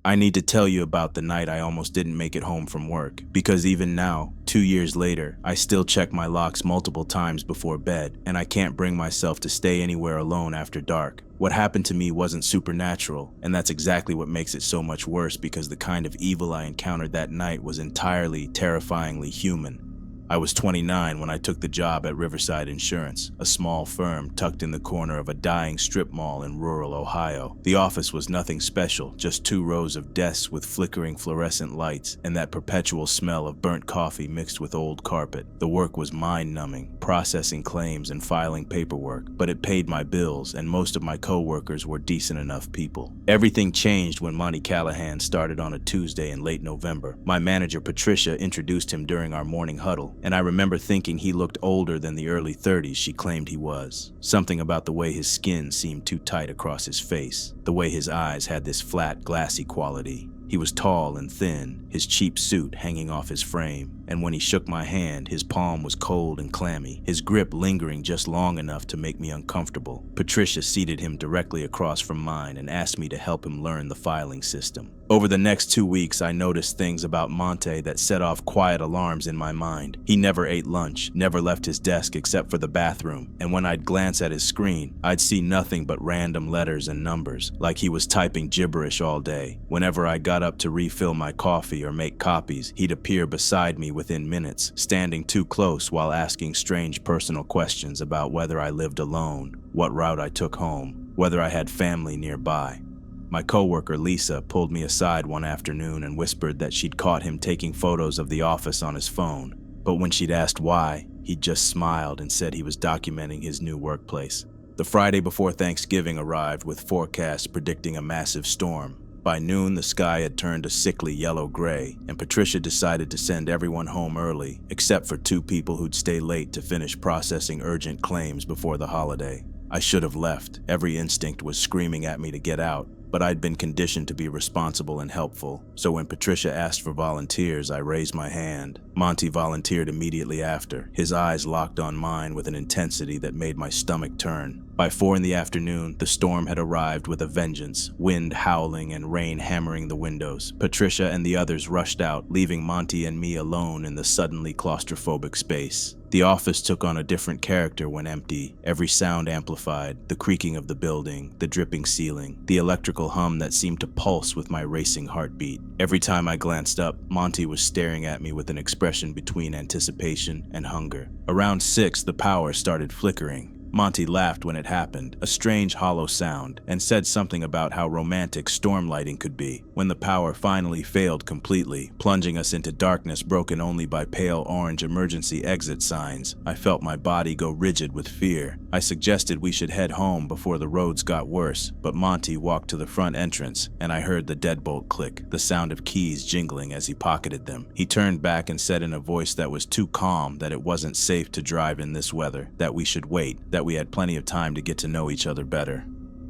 I need to tell you about the night I almost didn't make it home from work, because even now, 2 years later, I still check my locks multiple times before bed, and I can't bring myself to stay anywhere alone after dark. What happened to me wasn't supernatural, and that's exactly what makes it so much worse, because the kind of evil I encountered that night was entirely, terrifyingly human. I was 29 when I took the job at Riverside Insurance, a small firm tucked in the corner of a dying strip mall in rural Ohio. The office was nothing special, just 2 rows of desks with flickering fluorescent lights and that perpetual smell of burnt coffee mixed with old carpet. The work was mind-numbing, processing claims and filing paperwork, but it paid my bills, and most of my coworkers were decent enough people. Everything changed when Monty Callahan started on a Tuesday in late November. My manager Patricia introduced him during our morning huddle, and I remember thinking he looked older than the early 30s she claimed he was. Something about the way his skin seemed too tight across his face, the way his eyes had this flat, glassy quality. He was tall and thin, his cheap suit hanging off his frame, and when he shook my hand, his palm was cold and clammy, his grip lingering just long enough to make me uncomfortable. Patricia seated him directly across from mine and asked me to help him learn the filing system. Over the next 2 weeks, I noticed things about Monte that set off quiet alarms in my mind. He never ate lunch, never left his desk except for the bathroom, and when I'd glance at his screen, I'd see nothing but random letters and numbers, like he was typing gibberish all day. Whenever I got up to refill my coffee or make copies, he'd appear beside me within minutes, standing too close while asking strange personal questions about whether I lived alone, what route I took home, whether I had family nearby. My coworker Lisa pulled me aside one afternoon and whispered that she'd caught him taking photos of the office on his phone, but when she'd asked why, he'd just smiled and said he was documenting his new workplace. The Friday before Thanksgiving arrived with forecasts predicting a massive storm. By noon, the sky had turned a sickly yellow-gray, and Patricia decided to send everyone home early, except for 2 people who'd stay late to finish processing urgent claims before the holiday. I should have left. Every instinct was screaming at me to get out, but I'd been conditioned to be responsible and helpful, so when Patricia asked for volunteers, I raised my hand. Monty volunteered immediately after, his eyes locked on mine with an intensity that made my stomach turn. By 4 in the afternoon, the storm had arrived with a vengeance, wind howling and rain hammering the windows. Patricia and the others rushed out, leaving Monty and me alone in the suddenly claustrophobic space. The office took on a different character when empty, every sound amplified, the creaking of the building, the dripping ceiling, the electrical hum that seemed to pulse with my racing heartbeat. Every time I glanced up, Monty was staring at me with an expression between anticipation and hunger. Around 6, the power started flickering. Monty laughed when it happened, a strange hollow sound, and said something about how romantic storm lighting could be. When the power finally failed completely, plunging us into darkness broken only by pale orange emergency exit signs, I felt my body go rigid with fear. I suggested we should head home before the roads got worse, but Monty walked to the front entrance, and I heard the deadbolt click, the sound of keys jingling as he pocketed them. He turned back and said in a voice that was too calm that it wasn't safe to drive in this weather, that we should wait, that we had plenty of time to get to know each other better.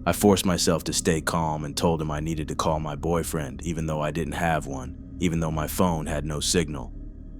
I forced myself to stay calm and told him I needed to call my boyfriend, even though I didn't have one, even though my phone had no signal.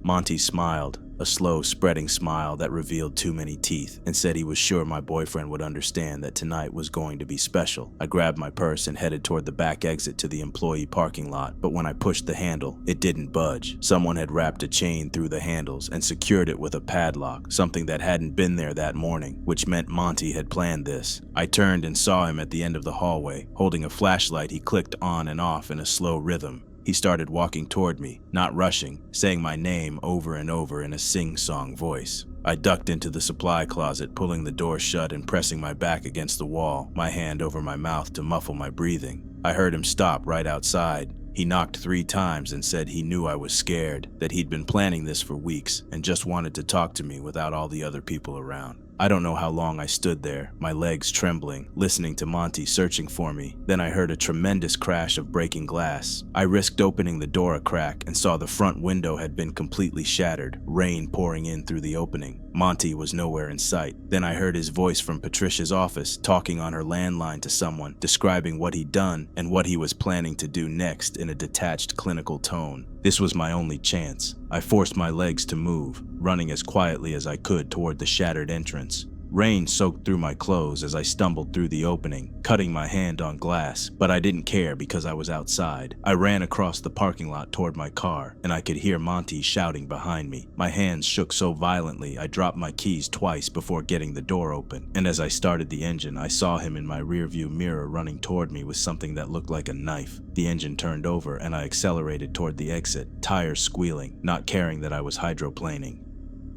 Monty smiled, a slow, spreading smile that revealed too many teeth, and said he was sure my boyfriend would understand that tonight was going to be special. I grabbed my purse and headed toward the back exit to the employee parking lot, but when I pushed the handle, it didn't budge. Someone had wrapped a chain through the handles and secured it with a padlock, something that hadn't been there that morning, which meant Monty had planned this. I turned and saw him at the end of the hallway. Holding a flashlight, he clicked on and off in a slow rhythm. He started walking toward me, not rushing, saying my name over and over in a sing-song voice. I ducked into the supply closet, pulling the door shut and pressing my back against the wall, my hand over my mouth to muffle my breathing. I heard him stop right outside. He knocked 3 times and said he knew I was scared, that he'd been planning this for weeks and just wanted to talk to me without all the other people around. I don't know how long I stood there, my legs trembling, listening to Monty searching for me. Then I heard a tremendous crash of breaking glass. I risked opening the door a crack and saw the front window had been completely shattered, rain pouring in through the opening. Monty was nowhere in sight. Then I heard his voice from Patricia's office, talking on her landline to someone, describing what he'd done and what he was planning to do next in a detached, clinical tone. This was my only chance. I forced my legs to move, running as quietly as I could toward the shattered entrance. Rain soaked through my clothes as I stumbled through the opening, cutting my hand on glass, but I didn't care because I was outside. I ran across the parking lot toward my car, and I could hear Monty shouting behind me. My hands shook so violently I dropped my keys twice before getting the door open, and as I started the engine, I saw him in my rearview mirror running toward me with something that looked like a knife. The engine turned over, and I accelerated toward the exit, tires squealing, not caring that I was hydroplaning.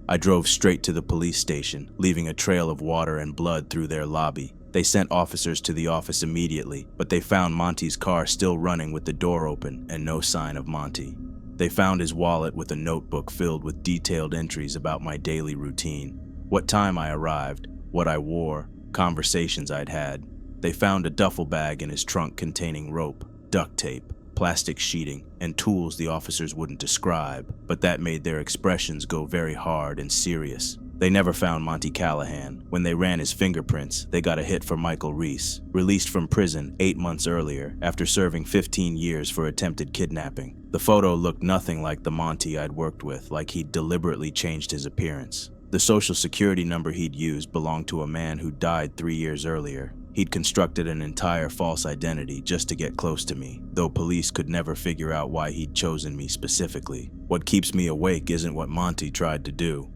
I drove straight to the police station, leaving a trail of water and blood through their lobby. They sent officers to the office immediately, but they found Monty's car still running with the door open and no sign of Monty. They found his wallet with a notebook filled with detailed entries about my daily routine, what time I arrived, what I wore, conversations I'd had. They found a duffel bag in his trunk containing rope, duct tape, plastic sheeting, and tools the officers wouldn't describe, but that made their expressions go very hard and serious. They never found Monty Callahan. When they ran his fingerprints, they got a hit for Michael Reese, released from prison 8 months earlier after serving 15 years for attempted kidnapping. The photo looked nothing like the Monty I'd worked with, like he'd deliberately changed his appearance. The social security number he'd used belonged to a man who died 3 years earlier. He'd constructed an entire false identity just to get close to me, though police could never figure out why he'd chosen me specifically. What keeps me awake isn't what Monty tried to do,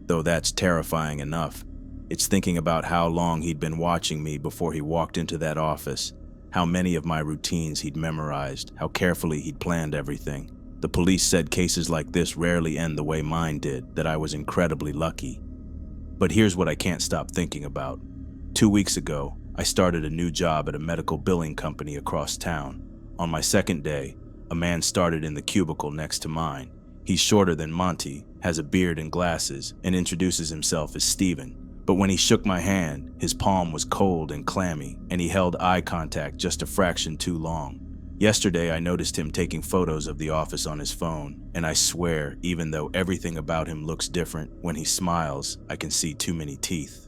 though that's terrifying enough. It's thinking about how long he'd been watching me before he walked into that office, how many of my routines he'd memorized, how carefully he'd planned everything. The police said cases like this rarely end the way mine did, that I was incredibly lucky. But here's what I can't stop thinking about. 2 weeks ago, I started a new job at a medical billing company across town. On my second day, a man started in the cubicle next to mine. He's shorter than Monty, has a beard and glasses, and introduces himself as Steven. But when he shook my hand, his palm was cold and clammy, and he held eye contact just a fraction too long. Yesterday, I noticed him taking photos of the office on his phone, and I swear, even though everything about him looks different, when he smiles, I can see too many teeth.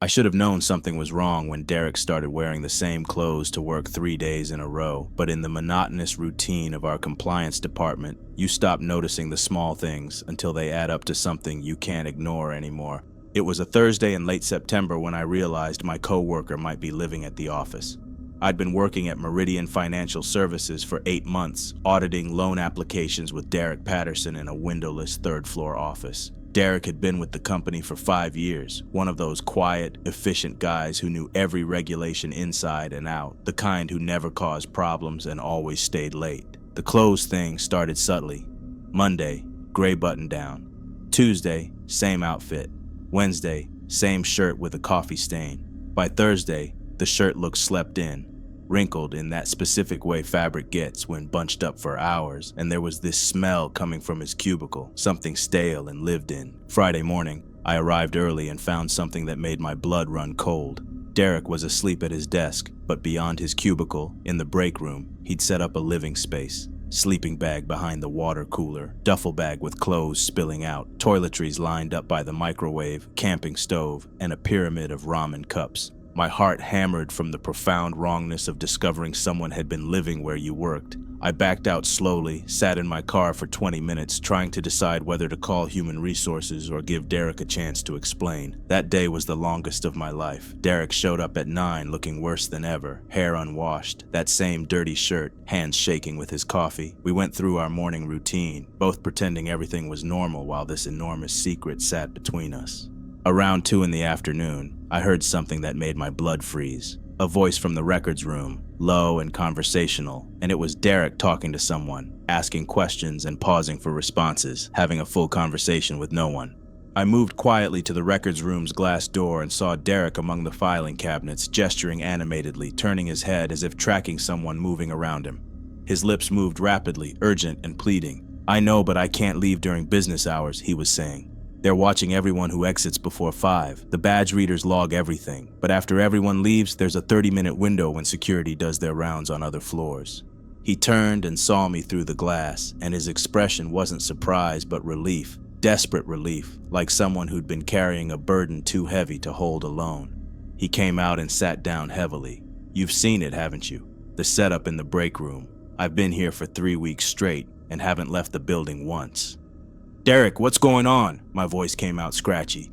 I should have known something was wrong when Derek started wearing the same clothes to work 3 days in a row, but in the monotonous routine of our compliance department, you stop noticing the small things until they add up to something you can't ignore anymore. It was a Thursday in late September when I realized my coworker might be living at the office. I'd been working at Meridian Financial Services for 8 months, auditing loan applications with Derek Patterson in a windowless third-floor office. Derek had been with the company for 5 years, one of those quiet, efficient guys who knew every regulation inside and out, the kind who never caused problems and always stayed late. The clothes thing started subtly. Monday, gray button-down. Tuesday, same outfit. Wednesday, same shirt with a coffee stain. By Thursday, the shirt looked slept in, wrinkled in that specific way fabric gets when bunched up for hours, and there was this smell coming from his cubicle, something stale and lived in. Friday morning, I arrived early and found something that made my blood run cold. Derek was asleep at his desk, but beyond his cubicle, in the break room, he'd set up a living space. Sleeping bag behind the water cooler, duffel bag with clothes spilling out, toiletries lined up by the microwave, camping stove, and a pyramid of ramen cups. My heart hammered from the profound wrongness of discovering someone had been living where you worked. I backed out slowly, sat in my car for 20 minutes, trying to decide whether to call human resources or give Derek a chance to explain. That day was the longest of my life. Derek showed up at 9 looking worse than ever, hair unwashed, that same dirty shirt, hands shaking with his coffee. We went through our morning routine, both pretending everything was normal while this enormous secret sat between us. Around 2 in the afternoon, I heard something that made my blood freeze. A voice from the records room, low and conversational, and it was Derek talking to someone, asking questions and pausing for responses, having a full conversation with no one. I moved quietly to the records room's glass door and saw Derek among the filing cabinets, gesturing animatedly, turning his head as if tracking someone moving around him. His lips moved rapidly, urgent and pleading. "I know, but I can't leave during business hours," he was saying. "They're watching everyone who exits before 5. The badge readers log everything, but after everyone leaves, there's a 30-minute window when security does their rounds on other floors." He turned and saw me through the glass, and his expression wasn't surprise but relief, desperate relief, like someone who'd been carrying a burden too heavy to hold alone. He came out and sat down heavily. "You've seen it, haven't you? The setup in the break room. I've been here for 3 weeks straight and haven't left the building once." "Derek, what's going on?" My voice came out scratchy.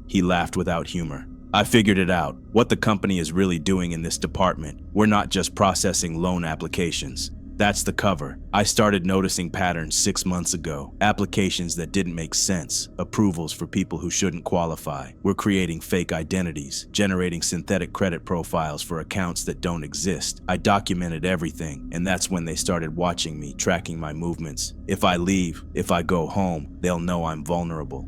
He laughed without humor. I figured it out. What the company is really doing in this department. We're not just processing loan applications. That's the cover. I started noticing patterns 6 months ago. Applications that didn't make sense. Approvals for people who shouldn't qualify. We're creating fake identities, generating synthetic credit profiles for accounts that don't exist. I documented everything, and that's when they started watching me, tracking my movements. If I leave, if I go home, they'll know I'm vulnerable.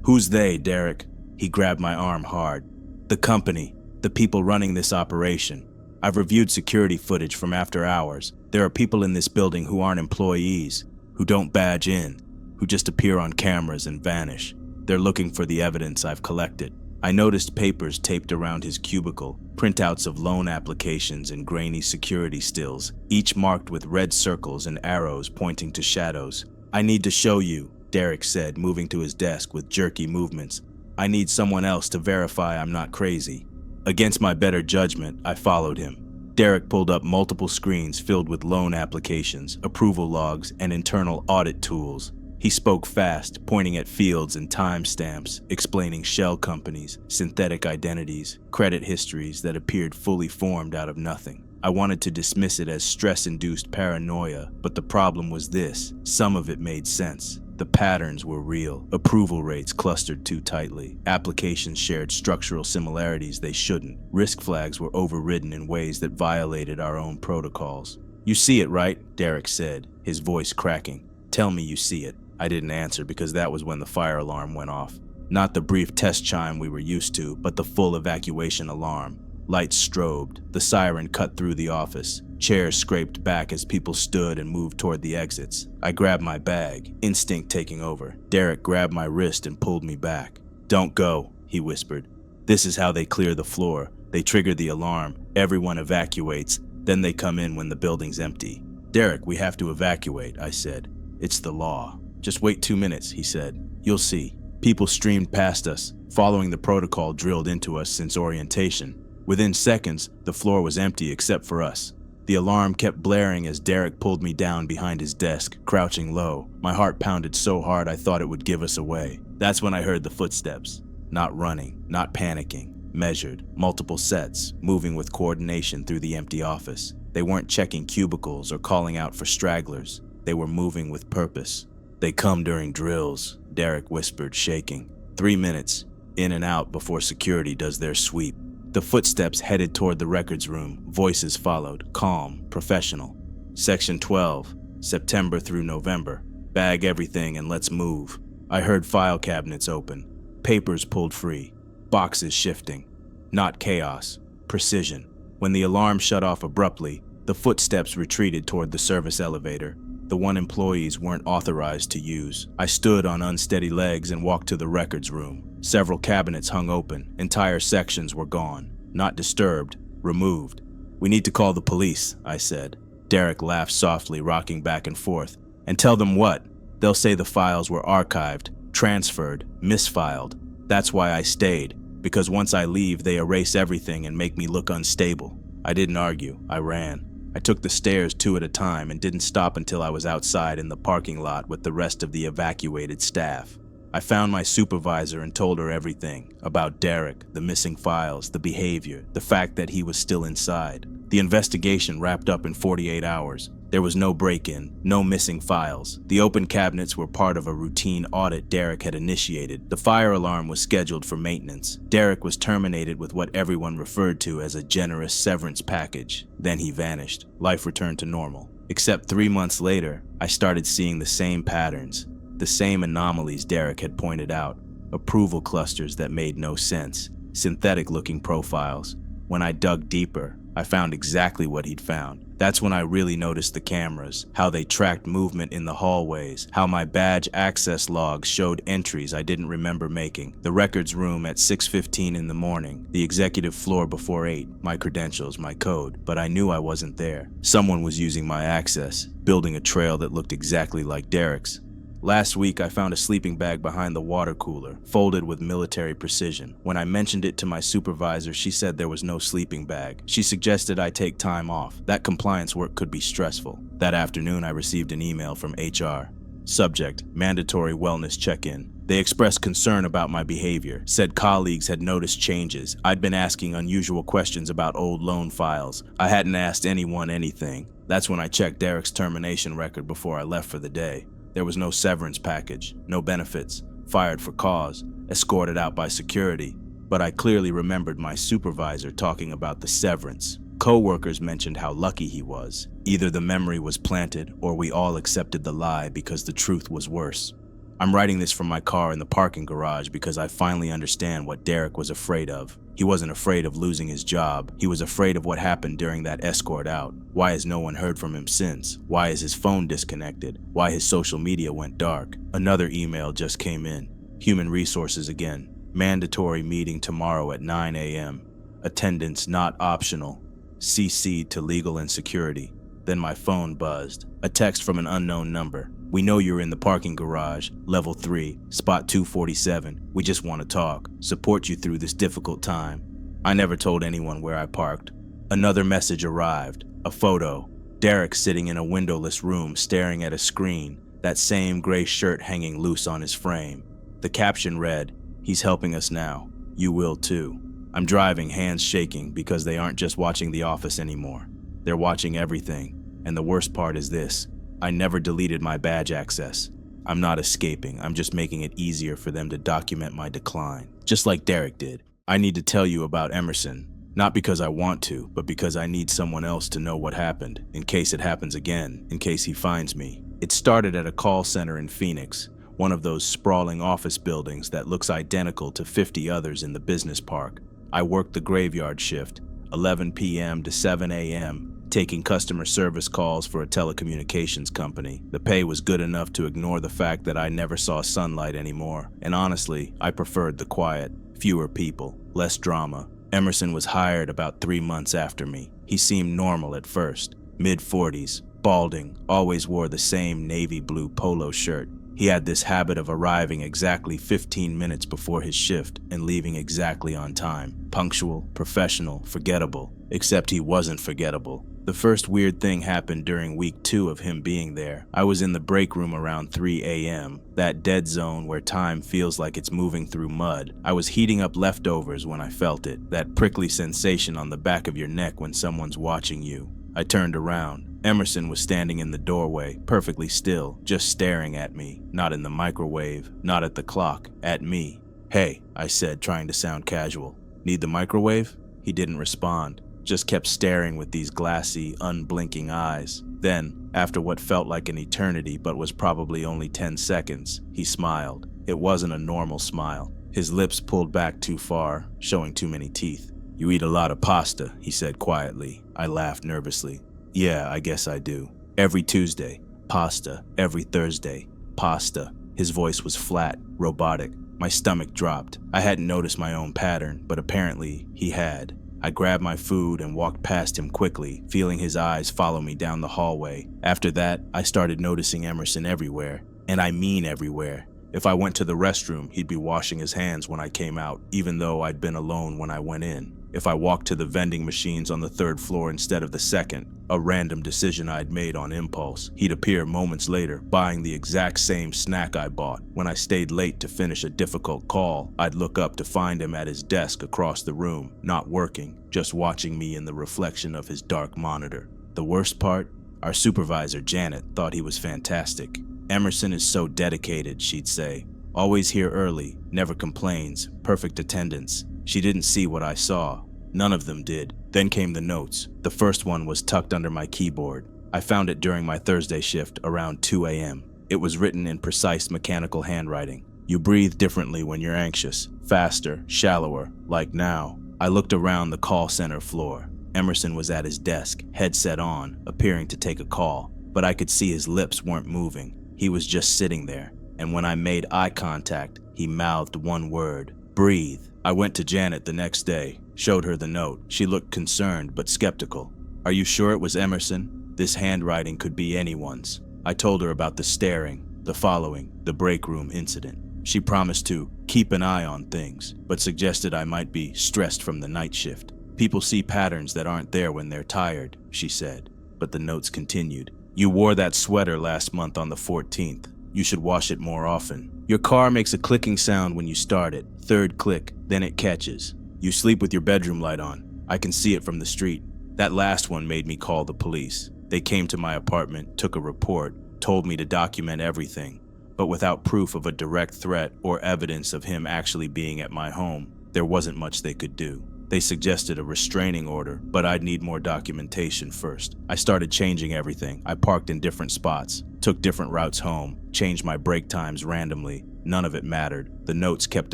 Who's they, Derek? He grabbed my arm hard. The company, the people running this operation. I've reviewed security footage from after hours. There are people in this building who aren't employees, who don't badge in, who just appear on cameras and vanish. They're looking for the evidence I've collected. I noticed papers taped around his cubicle, printouts of loan applications and grainy security stills, each marked with red circles and arrows pointing to shadows. I need to show you, Derek said, moving to his desk with jerky movements. I need someone else to verify I'm not crazy. Against my better judgment, I followed him. Derek pulled up multiple screens filled with loan applications, approval logs, and internal audit tools. He spoke fast, pointing at fields and timestamps, explaining shell companies, synthetic identities, credit histories that appeared fully formed out of nothing. I wanted to dismiss it as stress-induced paranoia, but the problem was this: some of it made sense. The patterns were real. Approval rates clustered too tightly. Applications shared structural similarities they shouldn't. Risk flags were overridden in ways that violated our own protocols. You see it, right? Derek said, his voice cracking. Tell me you see it. I didn't answer because that was when the fire alarm went off. Not the brief test chime we were used to, but the full evacuation alarm. Lights strobed. The siren cut through the office. Chairs scraped back as people stood and moved toward the exits. I grabbed my bag, instinct taking over. Derek grabbed my wrist and pulled me back. Don't go, he whispered. This is how they clear the floor. They trigger the alarm. Everyone evacuates. Then they come in when the building's empty. Derek, we have to evacuate, I said. It's the law. Just wait 2 minutes, he said. You'll see. People streamed past us, following the protocol drilled into us since orientation. Within seconds, the floor was empty except for us. The alarm kept blaring as Derek pulled me down behind his desk, crouching low. My heart pounded so hard I thought it would give us away. That's when I heard the footsteps. Not running, not panicking. Measured, multiple sets, moving with coordination through the empty office. They weren't checking cubicles or calling out for stragglers. They were moving with purpose. They come during drills, Derek whispered, shaking. 3 minutes, in and out before security does their sweep. The footsteps headed toward the records room. Voices followed, calm, professional. Section 12, September through November. Bag everything and let's move. I heard file cabinets open, papers pulled free, boxes shifting. Not chaos, precision. When the alarm shut off abruptly, the footsteps retreated toward the service elevator, the one employees weren't authorized to use. I stood on unsteady legs and walked to the records room. Several cabinets hung open. Entire sections were gone. Not disturbed, removed. We need to call the police, I said. Derek laughed softly, rocking back and forth. And tell them what? They'll say the files were archived, transferred, misfiled. That's why I stayed, because once I leave, they erase everything and make me look unstable. I didn't argue. I ran. I took the stairs 2 at a time and didn't stop until I was outside in the parking lot with the rest of the evacuated staff. I found my supervisor and told her everything about Derek, the missing files, the behavior, the fact that he was still inside. The investigation wrapped up in 48 hours. There was no break-in, no missing files. The open cabinets were part of a routine audit Derek had initiated. The fire alarm was scheduled for maintenance. Derek was terminated with what everyone referred to as a generous severance package. Then he vanished. Life returned to normal. Except 3 months later, I started seeing the same patterns. The same anomalies Derek had pointed out, approval clusters that made no sense, synthetic-looking profiles. When I dug deeper, I found exactly what he'd found. That's when I really noticed the cameras, how they tracked movement in the hallways, how my badge access logs showed entries I didn't remember making. The records room at 6:15 in the morning, the executive floor before 8, my credentials, my code, but I knew I wasn't there. Someone was using my access, building a trail that looked exactly like Derek's. Last week, I found a sleeping bag behind the water cooler, folded with military precision. When I mentioned it to my supervisor, she said there was no sleeping bag. She suggested I take time off. That compliance work could be stressful. That afternoon, I received an email from HR. Subject: mandatory wellness check-in. They expressed concern about my behavior, said colleagues had noticed changes. I'd been asking unusual questions about old loan files. I hadn't asked anyone anything. That's when I checked Derek's termination record before I left for the day. There was no severance package, no benefits, fired for cause, escorted out by security. But I clearly remembered my supervisor talking about the severance. Coworkers mentioned how lucky he was. Either the memory was planted or we all accepted the lie because the truth was worse. I'm writing this from my car in the parking garage because I finally understand what Derek was afraid of. He wasn't afraid of losing his job. He was afraid of what happened during that escort out. Why has no one heard from him since? Why is his phone disconnected? Why his social media went dark? Another email just came in. Human Resources again. Mandatory meeting tomorrow at 9 a.m. Attendance not optional. CC'd to legal and security. Then my phone buzzed. A text from an unknown number. We know you're in the parking garage, level 3, spot 247. We just want to talk, support you through this difficult time. I never told anyone where I parked. Another message arrived, a photo. Derek sitting in a windowless room staring at a screen, that same gray shirt hanging loose on his frame. The caption read, "He's helping us now. You will too." I'm driving, hands shaking, because they aren't just watching The Office anymore. They're watching everything. And the worst part is this. I never deleted my badge access. I'm not escaping. I'm just making it easier for them to document my decline. Just like Derek did. I need to tell you about Emerson. Not because I want to, but because I need someone else to know what happened, in case it happens again, in case he finds me. It started at a call center in Phoenix, one of those sprawling office buildings that looks identical to 50 others in the business park. I worked the graveyard shift, 11 p.m. to 7 a.m., taking customer service calls for a telecommunications company. The pay was good enough to ignore the fact that I never saw sunlight anymore, and honestly, I preferred the quiet, fewer people, less drama. Emerson was hired about 3 months after me. He seemed normal at first, mid-40s, balding, always wore the same navy blue polo shirt. He had this habit of arriving exactly 15 minutes before his shift and leaving exactly on time. Punctual, professional, forgettable. Except he wasn't forgettable. The first weird thing happened during week 2 of him being there. I was in the break room around 3 a.m., that dead zone where time feels like it's moving through mud. I was heating up leftovers when I felt it, that prickly sensation on the back of your neck when someone's watching you. I turned around. Emerson was standing in the doorway, perfectly still, just staring at me. Not in the microwave, not at the clock, at me. "Hey," I said, trying to sound casual. "Need the microwave?" He didn't respond, just kept staring with these glassy, unblinking eyes. Then, after what felt like an eternity but was probably only 10 seconds, he smiled. It wasn't a normal smile. His lips pulled back too far, showing too many teeth. "You eat a lot of pasta," he said quietly. I laughed nervously. "Yeah, I guess I do. Every Tuesday, pasta. Every Thursday, pasta." His voice was flat, robotic. My stomach dropped. I hadn't noticed my own pattern, but apparently he had. I grabbed my food and walked past him quickly, feeling his eyes follow me down the hallway. After that, I started noticing Emerson everywhere. And I mean everywhere. If I went to the restroom, he'd be washing his hands when I came out, even though I'd been alone when I went in. If I walked to the vending machines on the 3rd floor instead of the 2nd, a random decision I'd made on impulse, he'd appear moments later, buying the exact same snack I bought. When I stayed late to finish a difficult call, I'd look up to find him at his desk across the room, not working, just watching me in the reflection of his dark monitor. The worst part? Our supervisor, Janet, thought he was fantastic. "Emerson is so dedicated," she'd say. "Always here early, never complains, perfect attendance." She didn't see what I saw. None of them did. Then came the notes. The first one was tucked under my keyboard. I found it during my Thursday shift around 2 a.m. It was written in precise mechanical handwriting. "You breathe differently when you're anxious. Faster, shallower, like now." I looked around the call center floor. Emerson was at his desk, headset on, appearing to take a call, but I could see his lips weren't moving. He was just sitting there, and when I made eye contact, he mouthed one word: "Breathe." I went to Janet the next day, showed her the note. She looked concerned but skeptical. "Are you sure it was Emerson? This handwriting could be anyone's." I told her about the staring, the following, the break room incident. She promised to keep an eye on things, but suggested I might be stressed from the night shift. "People see patterns that aren't there when they're tired," she said. But the notes continued. "You wore that sweater last month on the 14th. You should wash it more often. Your car makes a clicking sound when you start it. Third click, then it catches. You sleep with your bedroom light on. I can see it from the street. That last one made me call the police. They came to my apartment, took a report, told me to document everything. But without proof of a direct threat or evidence of him actually being at my home, there wasn't much they could do. They suggested a restraining order, but I'd need more documentation first. I started changing everything. I parked in different spots, took different routes home, changed my break times randomly. None of it mattered. The notes kept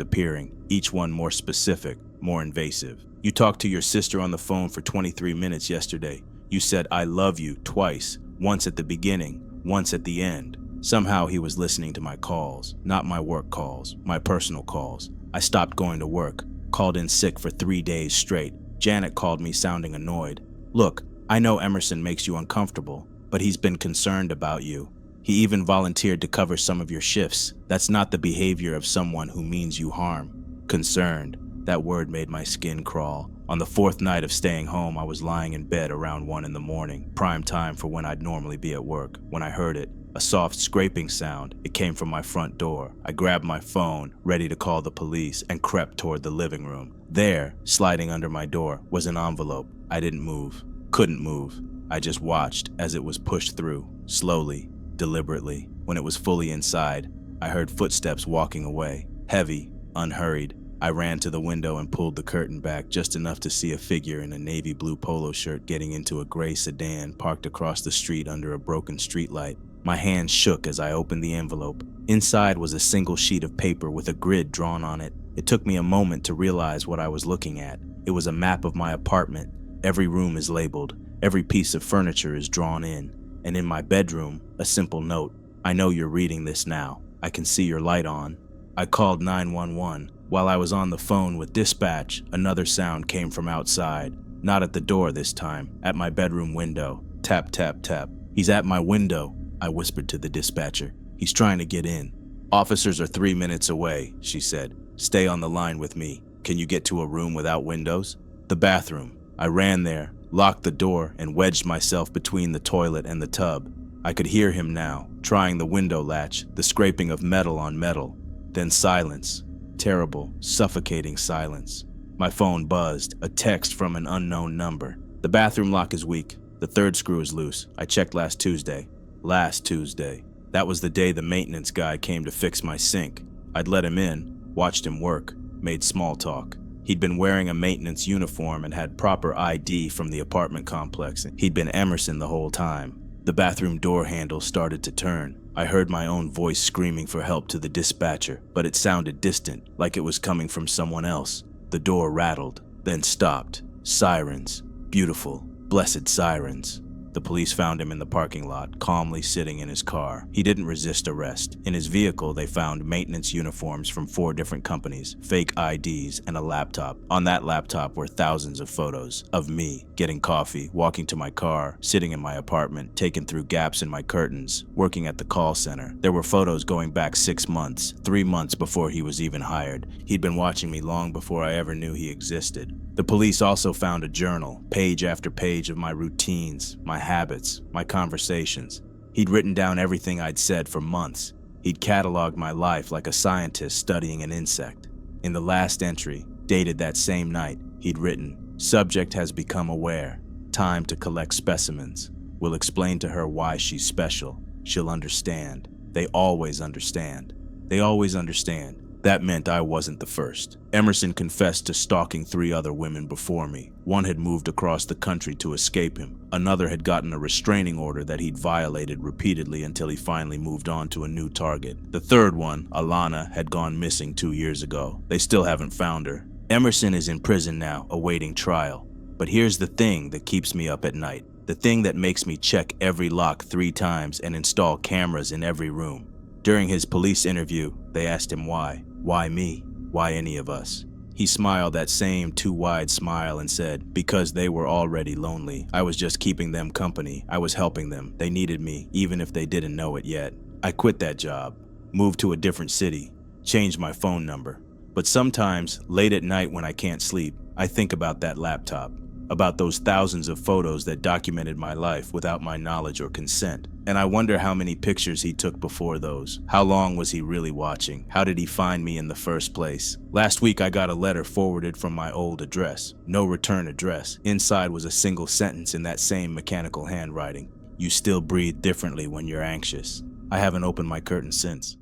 appearing, each one more specific, more invasive. You talked to your sister on the phone for 23 minutes yesterday. You said, "I love you," twice, once at the beginning, once at the end. Somehow he was listening to my calls, not my work calls, my personal calls. I stopped going to work, called in sick for 3 days straight. Janet called me sounding annoyed. "Look, I know Emerson makes you uncomfortable, but he's been concerned about you. He even volunteered to cover some of your shifts. That's not the behavior of someone who means you harm." Concerned. That word made my skin crawl. On the fourth night of staying home, I was lying in bed around 1 in the morning, prime time for when I'd normally be at work, when I heard it. A soft scraping sound. It came from my front door. I grabbed my phone, ready to call the police, and crept toward the living room. There, sliding under my door, was an envelope. I didn't move. Couldn't move. I just watched as it was pushed through, slowly, deliberately. When it was fully inside, I heard footsteps walking away, heavy, unhurried. I ran to the window and pulled the curtain back just enough to see a figure in a navy blue polo shirt getting into a gray sedan parked across the street under a broken streetlight. My hands shook as I opened the envelope. Inside was a single sheet of paper with a grid drawn on it. It took me a moment to realize what I was looking at. It was a map of my apartment. Every room is labeled. Every piece of furniture is drawn in. And in my bedroom, a simple note. "I know you're reading this now. I can see your light on." I called 911. While I was on the phone with dispatch, another sound came from outside. Not at the door this time, at my bedroom window. Tap, tap, tap. "He's at my window," I whispered to the dispatcher. "He's trying to get in." "Officers are 3 minutes away," she said. "Stay on the line with me. Can you get to a room without windows?" "The bathroom." I ran there, locked the door, and wedged myself between the toilet and the tub. I could hear him now, trying the window latch, the scraping of metal on metal. Then silence. Terrible, suffocating silence. My phone buzzed, a text from an unknown number. "The bathroom lock is weak. The third screw is loose. I checked last Tuesday." Last Tuesday. That was the day the maintenance guy came to fix my sink. I'd let him in, watched him work, made small talk. He'd been wearing a maintenance uniform and had proper ID from the apartment complex. He'd been Emerson the whole time. The bathroom door handle started to turn. I heard my own voice screaming for help to the dispatcher, but it sounded distant, like it was coming from someone else. The door rattled, then stopped. Sirens. Beautiful, blessed sirens. The police found him in the parking lot, calmly sitting in his car. He didn't resist arrest. In his vehicle, they found maintenance uniforms from 4 different companies, fake IDs, and a laptop. On that laptop were thousands of photos of me getting coffee, walking to my car, sitting in my apartment, taken through gaps in my curtains, working at the call center. There were photos going back 6 months, 3 months before he was even hired. He'd been watching me long before I ever knew he existed. The police also found a journal, page after page of my routines, my habits, my conversations. He'd written down everything I'd said for months. He'd cataloged my life like a scientist studying an insect. In the last entry, dated that same night, he'd written, "Subject has become aware. Time to collect specimens. We'll explain to her why she's special. She'll understand. They always understand. They always understand." That meant I wasn't the first. Emerson confessed to stalking 3 other women before me. One had moved across the country to escape him. Another had gotten a restraining order that he'd violated repeatedly until he finally moved on to a new target. The third one, Alana, had gone missing 2 years ago. They still haven't found her. Emerson is in prison now, awaiting trial. But here's the thing that keeps me up at night. The thing that makes me check every lock 3 times and install cameras in every room. During his police interview, they asked him why. Why me? Why any of us? He smiled that same too wide smile and said, "Because they were already lonely. I was just keeping them company. I was helping them. They needed me, even if they didn't know it yet." I quit that job, moved to a different city, changed my phone number. But sometimes, late at night when I can't sleep, I think about that laptop. about those thousands of photos that documented my life without my knowledge or consent. And I wonder how many pictures he took before those. How long was he really watching? How did he find me in the first place? Last week I got a letter forwarded from my old address. No return address. Inside was a single sentence in that same mechanical handwriting. You still breathe differently when you're anxious. I haven't opened my curtain since.